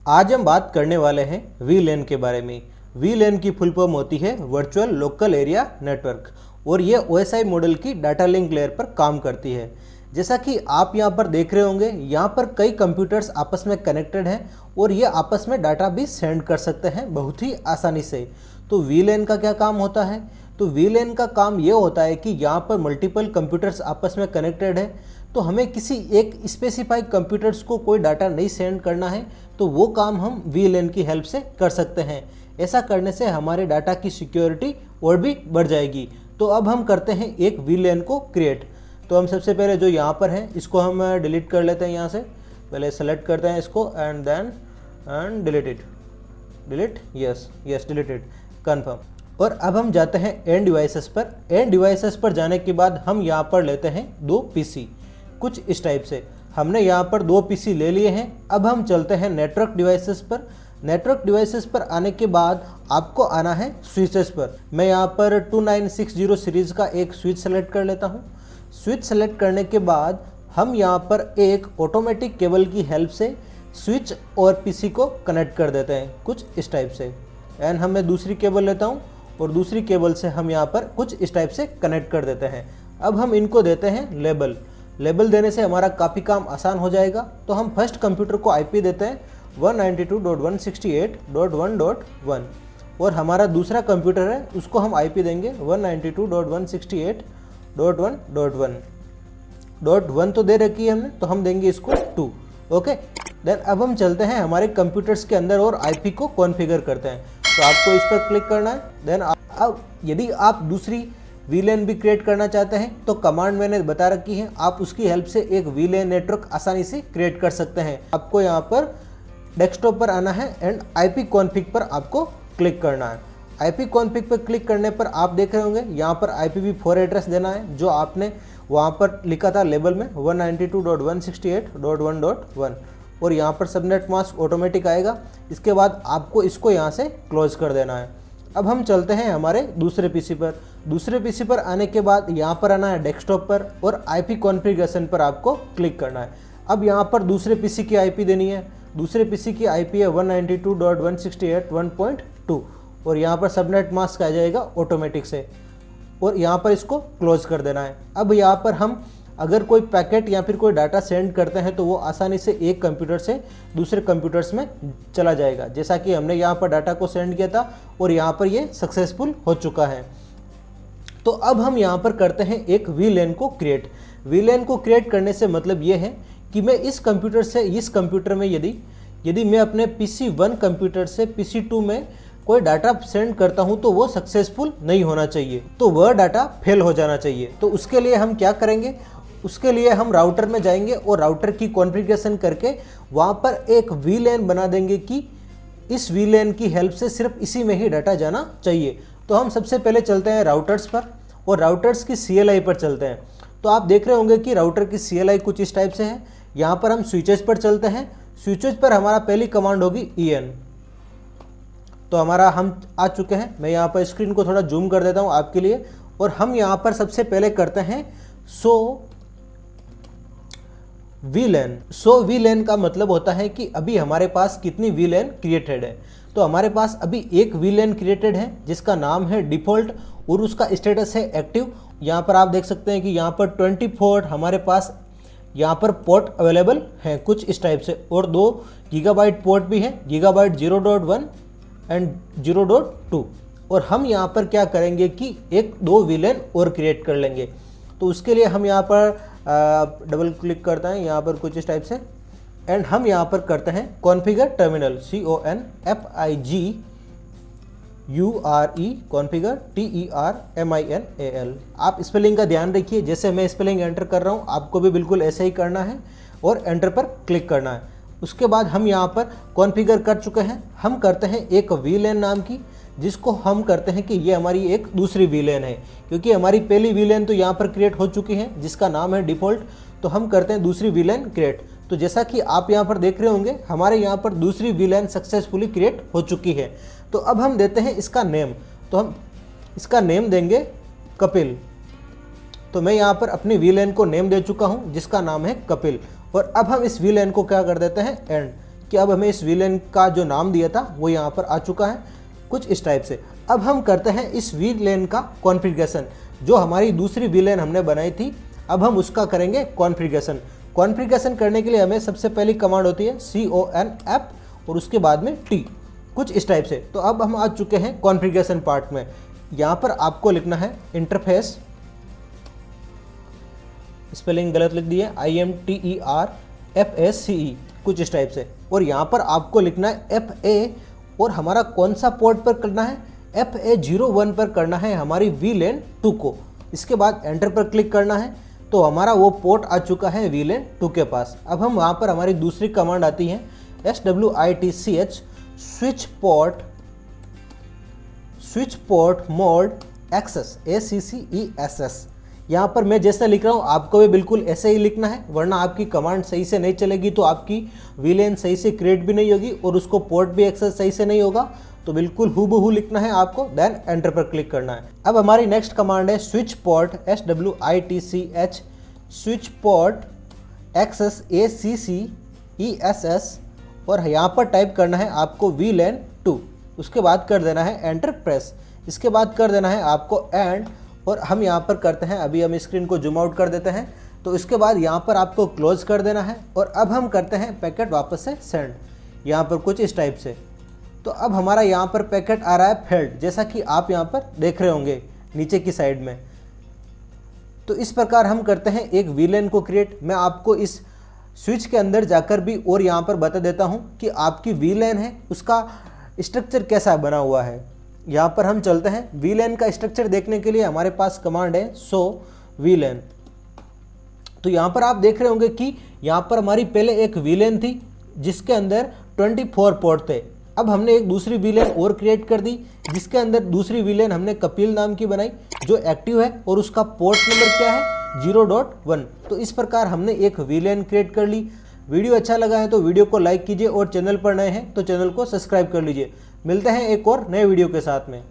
आज हम बात करने वाले हैं वीलैन के बारे में। वीलैन की फुल फॉर्म होती है वर्चुअल लोकल एरिया नेटवर्क और ये OSI मॉडल की डाटा लिंक लेयर पर काम करती है। जैसा कि आप यहाँ पर देख रहे होंगे, यहाँ पर कई कंप्यूटर्स आपस में कनेक्टेड हैं और ये आपस में डाटा भी सेंड कर सकते हैं बहुत ही आसानी से। तो वीलैन का क्या काम होता है? तो वीलैन का काम ये होता है कि यहाँ पर मल्टीपल कंप्यूटर्स आपस में कनेक्टेड है, तो हमें किसी एक स्पेसिफाइड कंप्यूटर्स को कोई डाटा नहीं सेंड करना है, तो वो काम हम वीलैन की हेल्प से कर सकते हैं। ऐसा करने से हमारे डाटा की सिक्योरिटी और भी बढ़ जाएगी। तो अब हम करते हैं एक वीलैन को क्रिएट। तो हम सबसे पहले जो यहाँ पर है इसको हम डिलीट कर लेते हैं। यहाँ से पहले सेलेक्ट करते हैं इसको and then delete it, delete, yes deleted, confirm. और अब हम जाते हैं एंड डिवाइसेस पर। एंड डिवाइसेस पर जाने के बाद हम यहाँ पर लेते हैं 2 PC, कुछ इस टाइप से। हमने यहाँ पर 2 PC ले लिए हैं। अब हम चलते हैं नेटवर्क डिवाइसेस पर। नेटवर्क डिवाइसेस पर आने के बाद आपको आना है स्विचेस पर। मैं यहाँ पर 2960 सीरीज़ का एक स्विच सेलेक्ट कर लेता हूँ। स्विच सेलेक्ट करने के बाद हम यहाँ पर एक ऑटोमेटिक केबल की हेल्प से स्विच और PC को कनेक्ट कर देते हैं कुछ इस टाइप से। एंड हम मैं दूसरी केबल लेता हूँ और दूसरी केबल से हम यहाँ पर कुछ इस टाइप से कनेक्ट कर देते हैं। अब हम इनको देते हैं लेबल। लेबल देने से हमारा काफ़ी काम आसान हो जाएगा। तो हम फर्स्ट कंप्यूटर को IP देते हैं 192.168.1.1 और हमारा दूसरा कंप्यूटर है उसको हम IP देंगे 192.168.1.1 तो दे रखी है हमने, तो हम देंगे इसको 2। ओके, देन अब हम चलते हैं हमारे कंप्यूटर्स के अंदर और IP को कॉन्फ़िगर करते हैं। तो आपको इस पर क्लिक करना है। देन अब यदि आप दूसरी वीलैन भी क्रिएट करना चाहते हैं तो कमांड मैंने बता रखी है, आप उसकी हेल्प से एक वीलैन नेटवर्क आसानी से क्रिएट कर सकते हैं। आपको यहाँ पर डेस्कटॉप पर आना है एंड IP कॉन्फ़िग पर आपको क्लिक करना है। IP कॉन्फ़िग पर क्लिक करने पर आप देख रहे होंगे यहाँ पर IPv4 एड्रेस देना है जो आपने वहाँ पर लिखा था लेबल में 192.168.1.1 और यहाँ पर सबनेट मास्क ऑटोमेटिक आएगा। इसके बाद आपको इसको यहाँ से क्लोज कर देना है। अब हम चलते हैं हमारे दूसरे PC पर। दूसरे PC पर आने के बाद यहाँ पर आना है डेस्कटॉप पर और IP कॉन्फ़िगरेशन पर आपको क्लिक करना है। अब यहाँ पर दूसरे PC की IP देनी है। दूसरे PC की IP है 192.168.1.2 और यहाँ पर सबनेट मास्क आ जाएगा ऑटोमेटिक से और यहाँ पर इसको क्लोज कर देना है। अब यहाँ पर हम अगर कोई पैकेट या फिर कोई डाटा सेंड करते हैं तो वो आसानी से एक कंप्यूटर से दूसरे कंप्यूटर्स में चला जाएगा। जैसा कि हमने यहाँ पर डाटा को सेंड किया था और यहाँ पर ये सक्सेसफुल हो चुका है। तो अब हम यहाँ पर करते हैं एक वीलैन को क्रिएट। वीलैन को क्रिएट करने से मतलब ये है कि मैं इस कंप्यूटर से इस कंप्यूटर में यदि मैं अपने PC1 कंप्यूटर से PC2 में कोई डाटा सेंड करता हूं तो वो सक्सेसफुल नहीं होना चाहिए, तो वह डाटा फेल हो जाना चाहिए। तो उसके लिए हम क्या करेंगे, उसके लिए हम राउटर में जाएंगे और राउटर की कॉन्फ़िगरेशन करके वहाँ पर एक वीलैन बना देंगे कि इस वीलैन की हेल्प से सिर्फ इसी में ही डाटा जाना चाहिए। तो हम सबसे पहले चलते हैं राउटर्स पर और राउटर्स की CLI पर चलते हैं। तो आप देख रहे होंगे कि राउटर की CLI कुछ इस टाइप से है। यहाँ पर हम स्विचेज पर चलते हैं। स्विचेज पर हमारा पहली कमांड होगी EN। तो हमारा हम आ चुके हैं। मैं यहाँ पर स्क्रीन को थोड़ा जूम कर देता हूँ आपके लिए और हम यहाँ पर सबसे पहले करते हैं शो वीलैन। शो वीलैन का मतलब होता है कि अभी हमारे पास कितनी वीलैन क्रिएटेड है। तो हमारे पास अभी एक वीलैन क्रिएटेड है जिसका नाम है डिफ़ॉल्ट और उसका स्टेटस है एक्टिव। यहाँ पर आप देख सकते हैं कि यहाँ पर 24 हमारे पास यहाँ पर पोर्ट अवेलेबल हैं कुछ इस टाइप से और 2 गीगाबाइट पोर्ट भी है, गीगाबाइट 0.1 एंड 0.2। और हम यहाँ पर क्या करेंगे कि 1-2 वीलैन और क्रिएट कर लेंगे। तो उसके लिए हम यहाँ पर डबल क्लिक करते हैं यहाँ पर कुछ इस टाइप से एंड हम यहाँ पर करते हैं configure terminal CONFIGURE configure TERMINAL। आप स्पेलिंग का ध्यान रखिए, जैसे मैं स्पेलिंग एंटर कर रहा हूँ आपको भी बिल्कुल ऐसे ही करना है और एंटर पर क्लिक करना है। उसके बाद हम यहाँ पर कॉन्फ़िगर कर चुके हैं। हम करते हैं एक वीलैन नाम की, जिसको हम करते हैं कि ये हमारी एक दूसरी वीलैन है, क्योंकि हमारी पहली वीलैन तो यहाँ पर क्रिएट हो चुकी है जिसका नाम है डिफ़ॉल्ट। तो हम करते हैं दूसरी वीलैन क्रिएट। तो जैसा कि आप यहाँ पर देख रहे होंगे हमारे यहाँ पर दूसरी वीलैन सक्सेसफुली क्रिएट हो चुकी है। तो अब हम देते हैं इसका नेम। तो हम इसका नेम देंगे कपिल। तो मैं यहाँ पर अपनी वीलैन को नेम दे चुका हूँ जिसका नाम है कपिल। और अब हम इस वीलैन को क्या कर देते हैं एंड, कि अब हमें इस VLAN का जो नाम दिया था वो यहाँ पर आ चुका है कुछ इस टाइप से। अब हम करते हैं इस VLAN का कॉन्फ़िगरेशन। जो हमारी दूसरी VLAN हमने बनाई थी, अब हम उसका करेंगे कॉन्फ़िगरेशन। कॉन्फ़िगरेशन करने के लिए हमें सबसे पहली कमांड होती है CONF और उसके बाद में T, कुछ इस टाइप से। तो अब हम आ चुके हैं कॉन्फ़िगरेशन पार्ट में। यहाँ पर आपको लिखना है इंटरफेस, स्पेलिंग गलत लिख दी है, INTERFACE, कुछ इस टाइप से। और यहाँ पर आपको लिखना है FA और हमारा कौन सा पोर्ट पर करना है, FA01 पर करना है हमारी VLAN 2 को। इसके बाद एंटर पर क्लिक करना है तो हमारा वो पोर्ट आ चुका है VLAN 2 के पास। अब हम वहाँ पर हमारी दूसरी कमांड आती है SWITCH switch port mode access ACCESS। यहाँ पर मैं जैसा लिख रहा हूँ आपको भी बिल्कुल ऐसे ही लिखना है, वरना आपकी कमांड सही से नहीं चलेगी तो आपकी VLAN सही से क्रिएट भी नहीं होगी और उसको पोर्ट भी एक्सेस सही से नहीं होगा। तो बिल्कुल हूबहू लिखना है आपको, देन एंटर पर क्लिक करना है। अब हमारी नेक्स्ट कमांड है switch port SWITCH switch port access ACCESS और यहाँ पर टाइप करना है आपको VLAN 2। उसके बाद कर देना है एंटर प्रेस। इसके बाद कर देना है आपको एंड, और हम यहाँ पर करते हैं, अभी हम स्क्रीन को जूम आउट कर देते हैं। तो इसके बाद यहाँ पर आपको क्लोज कर देना है और अब हम करते हैं पैकेट वापस से सेंड, यहाँ पर कुछ इस टाइप से। तो अब हमारा यहाँ पर पैकेट आ रहा है फेल्ड, जैसा कि आप यहाँ पर देख रहे होंगे नीचे की साइड में। तो इस प्रकार हम करते हैं एक VLAN को क्रिएट। मैं आपको इस स्विच के अंदर जाकर भी और यहाँ पर बता देता हूँ कि आपकी VLAN है उसका स्ट्रक्चर कैसा बना हुआ है। यहाँ पर हम चलते हैं। VLAN का स्ट्रक्चर देखने के लिए हमारे पास कमांड है शो VLAN। तो यहाँ पर आप देख रहे होंगे कि यहाँ पर हमारी पहले एक VLAN थी जिसके अंदर 24 पोर्ट थे। अब हमने एक दूसरी VLAN और क्रिएट कर दी जिसके अंदर दूसरी VLAN हमने कपिल नाम की बनाई जो एक्टिव है और उसका पोर्ट नंबर क्या है 0.1। तो इस प्रकार हमने एक VLAN क्रिएट कर ली। वीडियो अच्छा लगा है तो वीडियो को लाइक कीजिए और चैनल पर नए हैं तो चैनल को सब्सक्राइब कर लीजिए। मिलते हैं एक और नए वीडियो के साथ में।